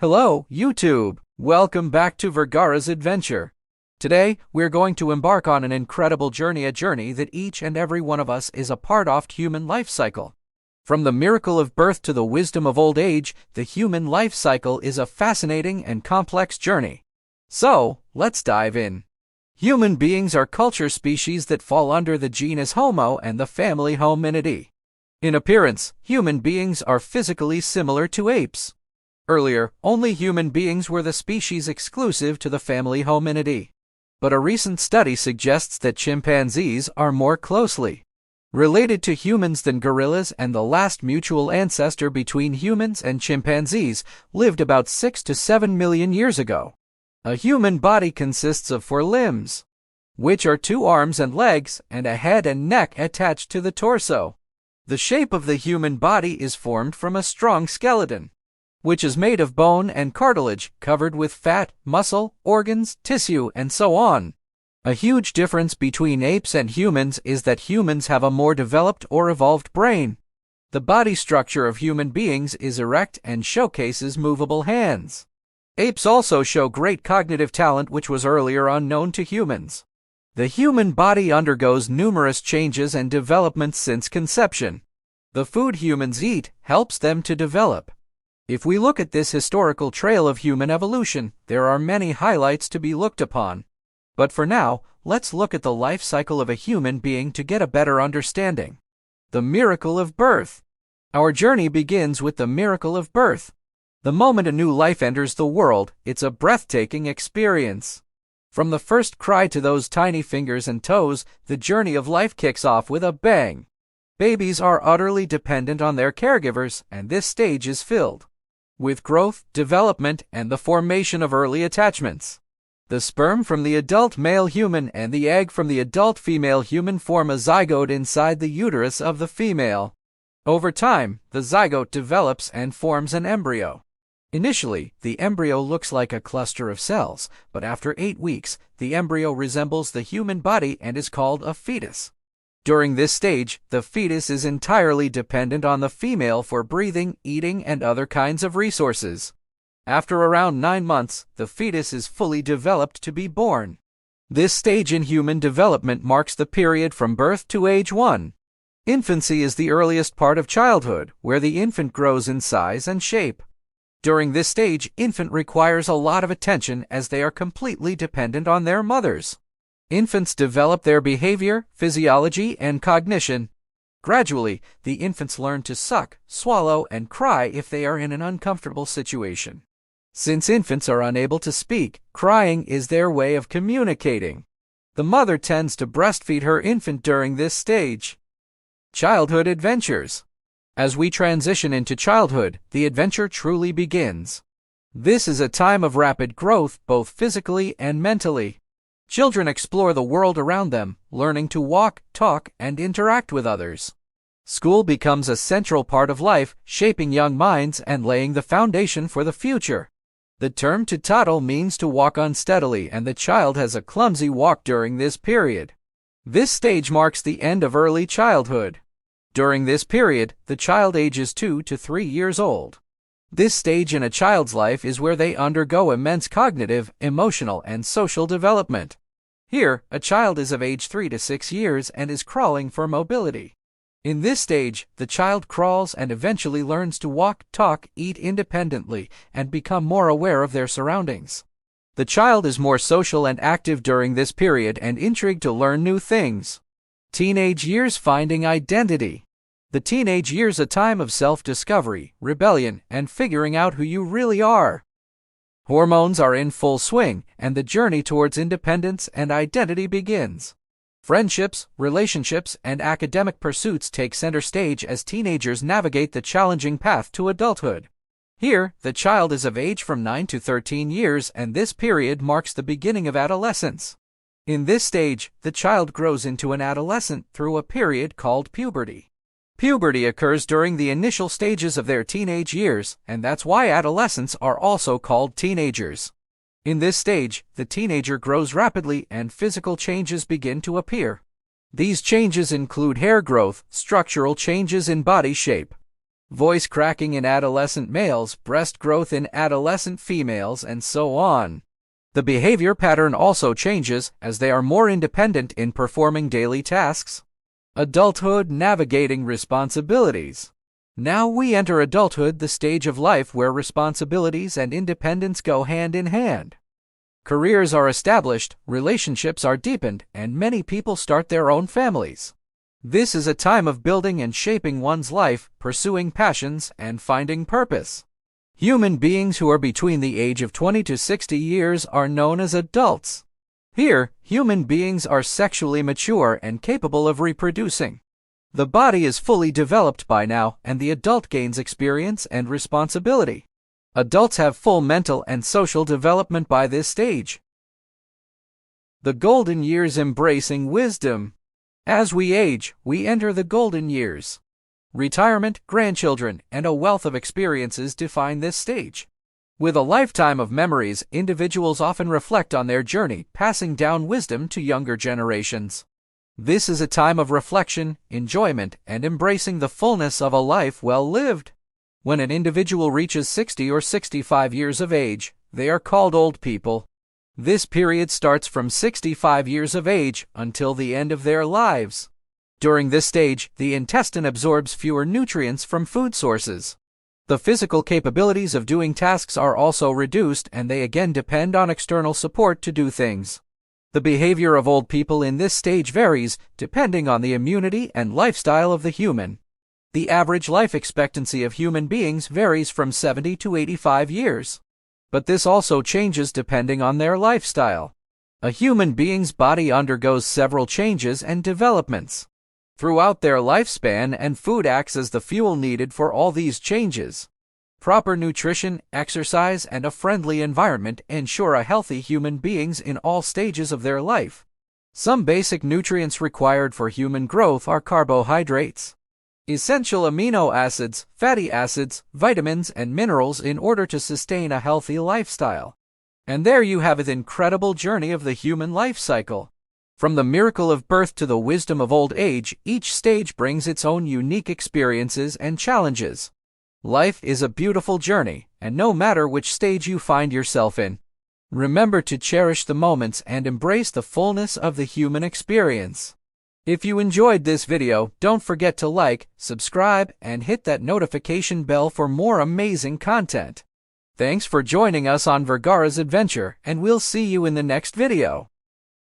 Hello, YouTube! Welcome back to Vergara's Adventure. Today, we're going to embark on an incredible journey, a journey that each and every one of us is a part of human life cycle. From the miracle of birth to the wisdom of old age, the human life cycle is a fascinating and complex journey. So, let's dive in. Human beings are culture species that fall under the genus Homo and the family Hominidae. In appearance, human beings are physically similar to apes. Earlier, only human beings were the species exclusive to the family Hominidae. But a recent study suggests that chimpanzees are more closely related to humans than gorillas, and the last mutual ancestor between humans and chimpanzees lived about 6 to 7 million years ago. A human body consists of 4 limbs, which are 2 arms and legs, and a head and neck attached to the torso. The shape of the human body is formed from a strong skeleton, which is made of bone and cartilage, covered with fat, muscle, organs, tissue, and so on. A huge difference between apes and humans is that humans have a more developed or evolved brain. The body structure of human beings is erect and showcases movable hands. Apes also show great cognitive talent, which was earlier unknown to humans. The human body undergoes numerous changes and developments since conception. The food humans eat helps them to develop. If we look at this historical trail of human evolution, there are many highlights to be looked upon. But for now, let's look at the life cycle of a human being to get a better understanding. The miracle of birth. Our journey begins with the miracle of birth. The moment a new life enters the world, it's a breathtaking experience. From the first cry to those tiny fingers and toes, the journey of life kicks off with a bang. Babies are utterly dependent on their caregivers, and this stage is filled with growth, development, and the formation of early attachments. The sperm from the adult male human and the egg from the adult female human form a zygote inside the uterus of the female. Over time, the zygote develops and forms an embryo. Initially, the embryo looks like a cluster of cells, but after 8 weeks, the embryo resembles the human body and is called a fetus. During this stage, the fetus is entirely dependent on the female for breathing, eating, and other kinds of resources. After around 9 months, the fetus is fully developed to be born. This stage in human development marks the period from birth to age 1. Infancy is the earliest part of childhood, where the infant grows in size and shape. During this stage, infant requires a lot of attention as they are completely dependent on their mothers. Infants develop their behavior, physiology, and cognition. Gradually, the infants learn to suck, swallow, and cry if they are in an uncomfortable situation. Since infants are unable to speak, crying is their way of communicating. The mother tends to breastfeed her infant during this stage. Childhood adventures. As we transition into childhood, the adventure truly begins. This is a time of rapid growth, both physically and mentally. Children explore the world around them, learning to walk, talk, and interact with others. School becomes a central part of life, shaping young minds and laying the foundation for the future. The term to toddle means to walk unsteadily, and the child has a clumsy walk during this period. This stage marks the end of early childhood. During this period, the child ages 2 to 3 years old. This stage in a child's life is where they undergo immense cognitive, emotional, and social development. Here, a child is of age 3 to 6 years and is crawling for mobility. In this stage, the child crawls and eventually learns to walk, talk, eat independently, and become more aware of their surroundings. The child is more social and active during this period and intrigued to learn new things. Teenage years, finding identity. The teenage years, a time of self-discovery, rebellion, and figuring out who you really are. Hormones are in full swing, and the journey towards independence and identity begins. Friendships, relationships, and academic pursuits take center stage as teenagers navigate the challenging path to adulthood. Here, the child is of age from 9 to 13 years, and this period marks the beginning of adolescence. In this stage, the child grows into an adolescent through a period called puberty. Puberty occurs during the initial stages of their teenage years, and that's why adolescents are also called teenagers. In this stage, the teenager grows rapidly and physical changes begin to appear. These changes include hair growth, structural changes in body shape, voice cracking in adolescent males, breast growth in adolescent females, and so on. The behavior pattern also changes as they are more independent in performing daily tasks. Adulthood, navigating responsibilities. Now we enter adulthood, the stage of life where responsibilities and independence go hand in hand. Careers are established, relationships are deepened, and many people start their own families. This is a time of building and shaping one's life, pursuing passions, and finding purpose. Human beings who are between the age of 20 to 60 years are known as adults. Here, human beings are sexually mature and capable of reproducing. The body is fully developed by now, and the adult gains experience and responsibility. Adults have full mental and social development by this stage. The golden years, embracing wisdom. As we age, we enter the golden years. Retirement, grandchildren, and a wealth of experiences define this stage. With a lifetime of memories, individuals often reflect on their journey, passing down wisdom to younger generations. This is a time of reflection, enjoyment, and embracing the fullness of a life well lived. When an individual reaches 60 or 65 years of age, they are called old people. This period starts from 65 years of age until the end of their lives. During this stage, the intestine absorbs fewer nutrients from food sources. The physical capabilities of doing tasks are also reduced, and they again depend on external support to do things. The behavior of old people in this stage varies, depending on the immunity and lifestyle of the human. The average life expectancy of human beings varies from 70 to 85 years. But this also changes depending on their lifestyle. A human being's body undergoes several changes and developments throughout their lifespan, and food acts as the fuel needed for all these changes. Proper nutrition, exercise, and a friendly environment ensure a healthy human beings in all stages of their life. Some basic nutrients required for human growth are carbohydrates, essential amino acids, fatty acids, vitamins, and minerals in order to sustain a healthy lifestyle. And there you have it, the incredible journey of the human life cycle. From the miracle of birth to the wisdom of old age, each stage brings its own unique experiences and challenges. Life is a beautiful journey, and no matter which stage you find yourself in, remember to cherish the moments and embrace the fullness of the human experience. If you enjoyed this video, don't forget to like, subscribe, and hit that notification bell for more amazing content. Thanks for joining us on Vergara's Adventure, and we'll see you in the next video.